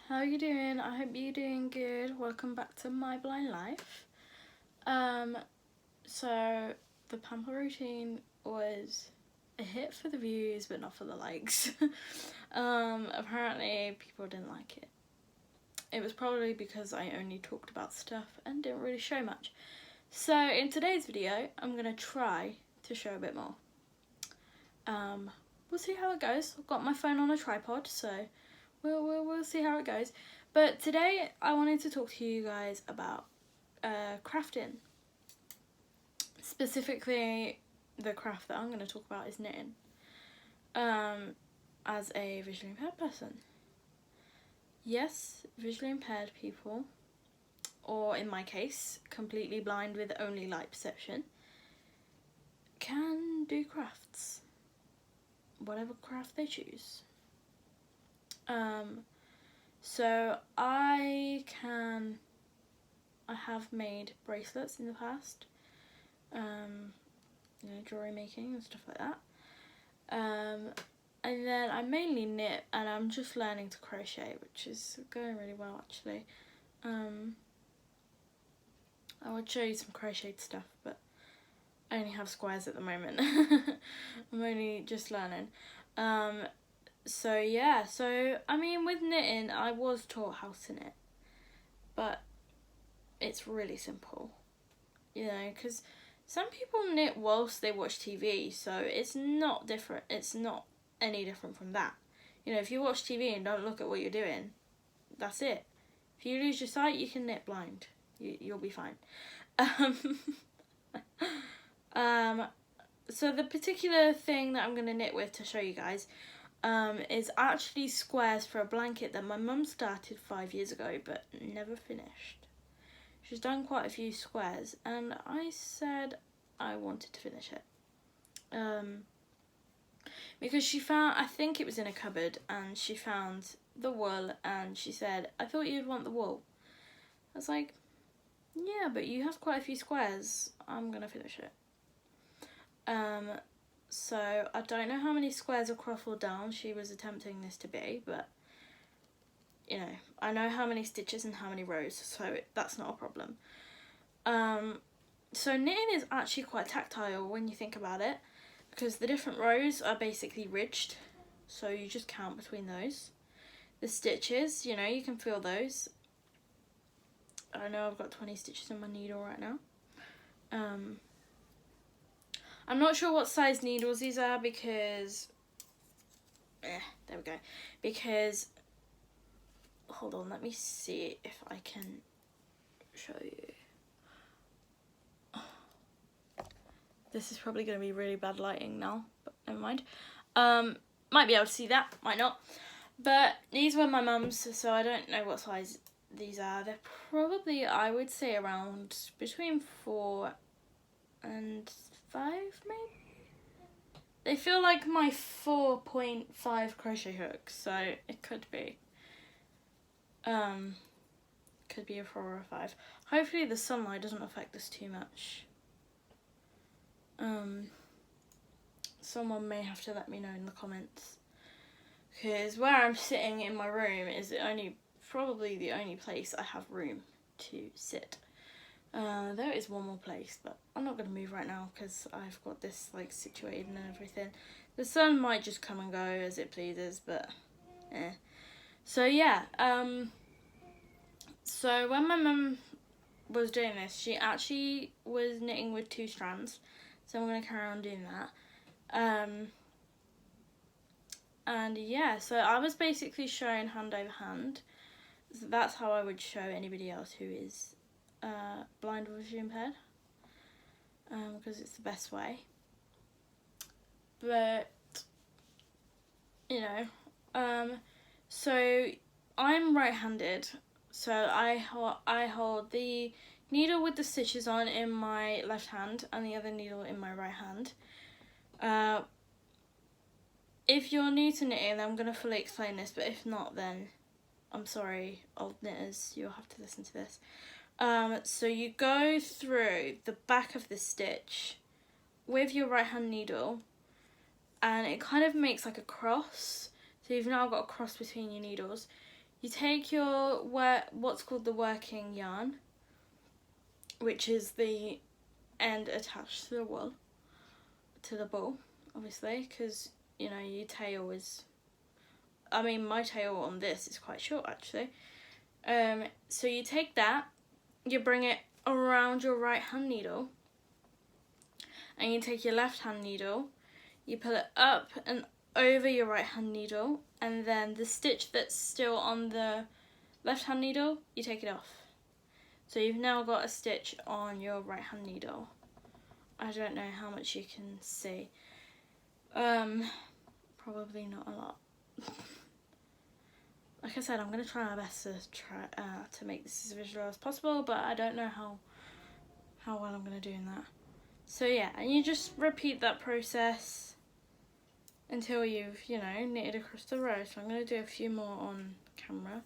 how are you doing? I hope you're doing good. Welcome back to My Blind Life. So the pamper routine was a hit for the views, but not for the likes. Apparently people didn't like it. It was probably because I only talked about stuff and didn't really show much. So in today's video, I'm gonna try to show a bit more. We'll see how it goes. I've got my phone on a tripod, so we'll see how it goes. But today I wanted to talk to you guys about crafting. Specifically, the craft that I'm going to talk about is knitting. As a visually impaired person. Yes, visually impaired people, or in my case, completely blind with only light perception, can do crafts. Whatever craft they choose. So I have made bracelets in the past, jewelry making and stuff like that. And then I mainly knit, and I'm just learning to crochet, which is going really well actually. I would show you some crocheted stuff, but I only have squares at the moment. I'm only just learning. So yeah, I mean, with knitting, I was taught how to knit, but it's really simple, because some people knit whilst they watch TV, so it's not different. It's not any different from that. If you watch TV and don't look at what you're doing, that's it. If you lose your sight, you can knit blind. You'll be fine. So the particular thing that I'm going to knit with to show you guys is actually squares for a blanket that my mum started 5 years ago but never finished. She's done quite a few squares, and I said I wanted to finish it. Because she found, I think it was in a cupboard, and she found the wool, and she said, I thought you'd want the wool. I was like, yeah, but you have quite a few squares. I'm going to finish it. So I don't know how many squares across or down she was attempting this to be, but I know how many stitches and how many rows, so that's not a problem. So knitting is actually quite tactile when you think about it, because the different rows are basically ridged, so you just count between those. The stitches, you can feel those. I know I've got 20 stitches in my needle right now. I'm not sure what size needles these are because, there we go, because, hold on, let me see if I can show you. This is probably going to be really bad lighting now, but never mind. Might be able to see that, might not. But these were my mum's, so I don't know what size these are. They're probably, I would say, around between 4 and 5, maybe? They feel like my 4.5 crochet hook, so it could be. Could be a 4 or a 5. Hopefully the sunlight doesn't affect this too much. Someone may have to let me know in the comments, because where I'm sitting in my room is probably the only place I have room to sit. There is one more place, but I'm not going to move right now because I've got this situated and everything. The sun might just come and go as it pleases, but so yeah, so when my mum was doing this, she actually was knitting with 2 strands, so I'm going to carry on doing that. And yeah, so I was basically showing hand over hand. So that's how I would show anybody else who is blind or visually impaired, because it's the best way. But so I'm right-handed, so I hold the needle with the stitches on in my left hand and the other needle in my right hand. If you're new to knitting, I'm going to fully explain this, but if not, then I'm sorry, old knitters, you'll have to listen to this. So you go through the back of the stitch with your right hand needle, and it kind of makes like a cross. So you've now got a cross between your needles. you take your what's called the working yarn, which is the end attached to the wool, to the ball, obviously, because you know your tail is, I mean my tail on this is quite short actually. So you take that, you bring it around your right hand needle, and you take your left hand needle, you pull it up and over your right hand needle, and then the stitch that's still on the left hand needle, you take it off. So you've now got a stitch on your right hand needle. I don't know how much you can see. Probably not a lot. Like I said, I'm gonna try my best to make this as visual as possible, but I don't know how well I'm gonna do in that. So yeah, and you just repeat that process until you've, you know, knitted across the row. So I'm gonna do a few more on camera.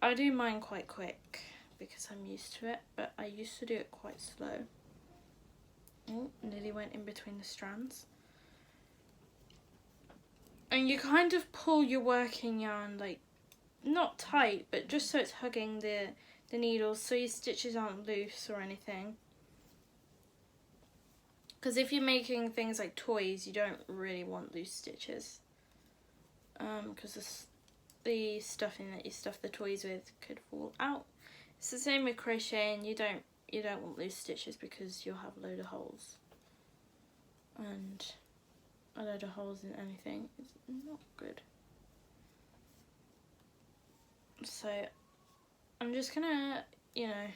I do mine quite quick because I'm used to it, but I used to do it quite slow. Oh, nearly went in between the strands. And you kind of pull your working yarn, like, not tight, but just so it's hugging the needles, so your stitches aren't loose or anything. Because if you're making things like toys, you don't really want loose stitches. Because the stuffing that you stuff the toys with could fall out. It's the same with crocheting. You don't want loose stitches because you'll have a load of holes. And a load of holes in anything is not good. So I'm just gonna, you know,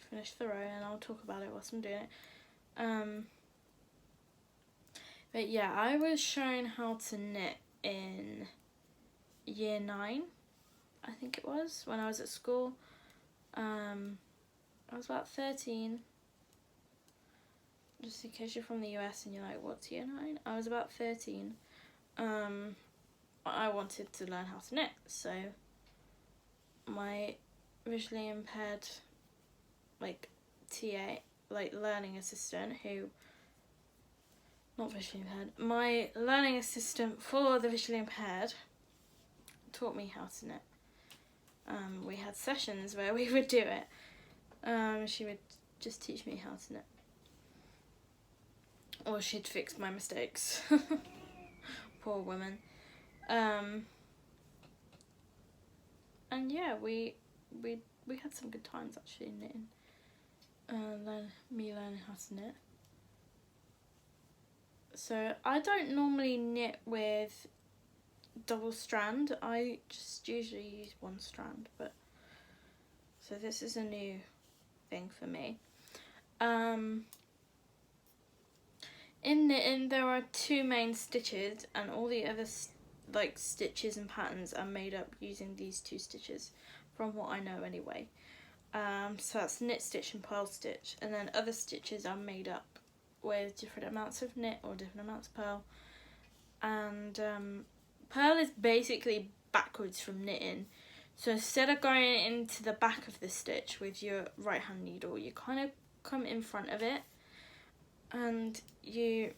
finish the row and I'll talk about it whilst I'm doing it. But yeah, I was shown how to knit in year 9, I think it was, when I was at school. I was about 13. Just in case you're from the US and you're like, what's year 9? I was about 13. I wanted to learn how to knit, so my visually impaired, like, TA, like, learning assistant who, not visually impaired, my learning assistant for the visually impaired taught me how to knit. We had sessions where we would do it. She would just teach me how to knit. Or she'd fix my mistakes. Poor woman. And yeah, we had some good times actually knitting. Learning how to knit. So I don't normally knit with double strand. I just usually use one strand, but so this is a new thing for me. In knitting there are 2 main stitches, and all the other like stitches and patterns are made up using these 2 stitches, from what I know anyway. So that's knit stitch and purl stitch, and then other stitches are made up with different amounts of knit or different amounts of purl. And purl is basically backwards from knitting. So instead of going into the back of the stitch with your right hand needle, you kind of come in front of it, and you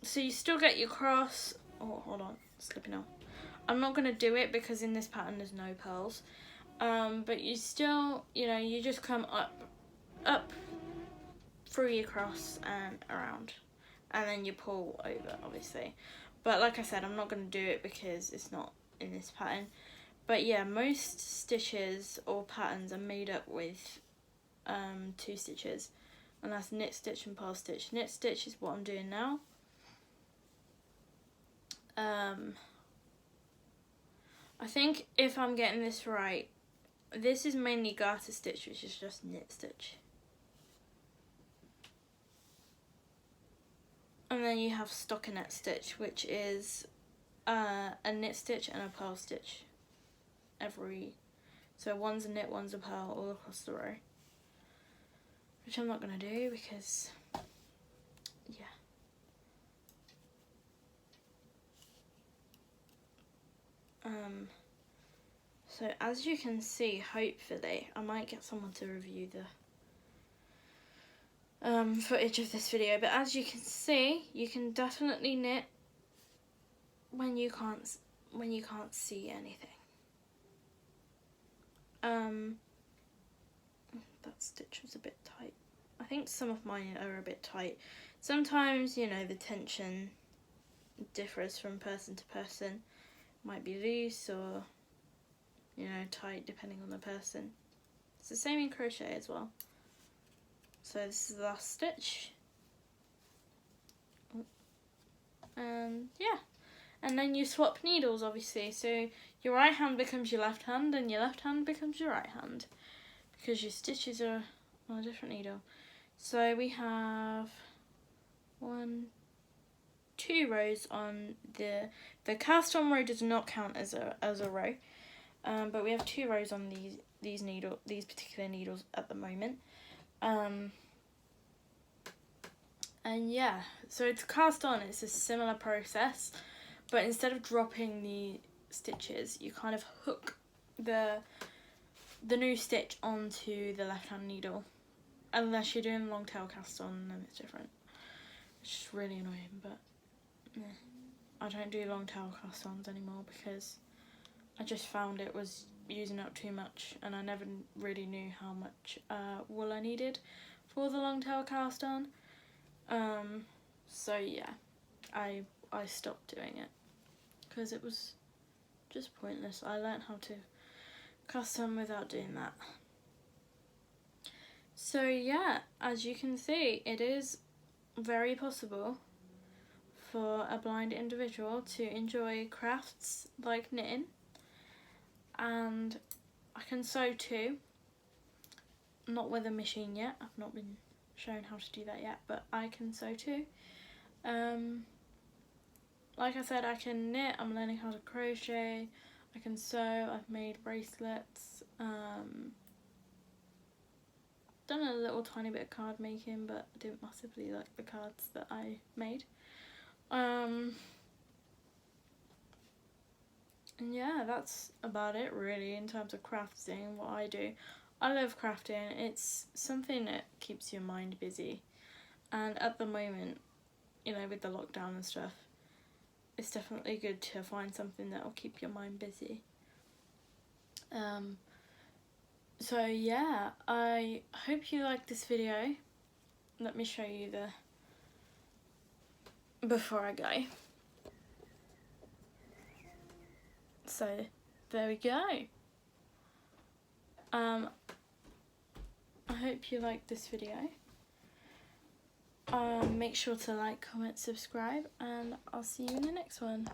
still get your cross. Oh, hold on, slipping off. I'm not going to do it because in this pattern there's no pearls. But you still, you know, you just come up through your cross and around, and then you pull over, obviously. But like I said, I'm not going to do it because it's not in this pattern. But yeah, most stitches or patterns are made up with 2 stitches, and that's knit stitch and purl stitch. Knit stitch is what I'm doing now. I think if I'm getting this right, this is mainly garter stitch, which is just knit stitch. And then you have stockinette stitch, which is a knit stitch and a purl stitch. So one's a knit, one's a purl, all across the row. Which I'm not going to do because, yeah. So as you can see, hopefully, I might get someone to review the footage of this video, but as you can see, you can definitely knit when you can't see anything. That stitch was a bit tight. I think some of mine are a bit tight. Sometimes, you know, the tension differs from person to person. Might be loose or, you know, tight depending on the person. It's the same in crochet as well. So this is the last stitch. And yeah. And then you swap needles, obviously. So your right hand becomes your left hand and your left hand becomes your right hand, because your stitches are on a different needle. So we have 2 rows on the cast on row does not count as a row, but we have 2 rows on these particular needles at the moment. And yeah, so to cast on, it's a similar process, but instead of dropping the stitches, you kind of hook the new stitch onto the left hand needle, unless you're doing long tail cast on, then it's different. It's just really annoying, but yeah. I don't do long tail cast ons anymore because I just found it was using up too much, and I never really knew how much wool I needed for the long tail cast on. So yeah, I stopped doing it because it was just pointless. I learned how to cast on without doing that. So yeah, as you can see, it is very possible for a blind individual to enjoy crafts like knitting, and I can sew too. Not with a machine yet, I've not been shown how to do that yet, but I can sew too. Like I said, I can knit, I'm learning how to crochet, I can sew, I've made bracelets, done a little tiny bit of card making, but I didn't massively like the cards that I made. And yeah, that's about it really in terms of crafting, what I do. I love crafting, it's something that keeps your mind busy, and at the moment, you know, with the lockdown and stuff, it's definitely good to find something that will keep your mind busy. So yeah, I hope you liked this video. Let me show you the before I go. So there we go. I hope you liked this video. Make sure to like, comment, subscribe, and I'll see you in the next one.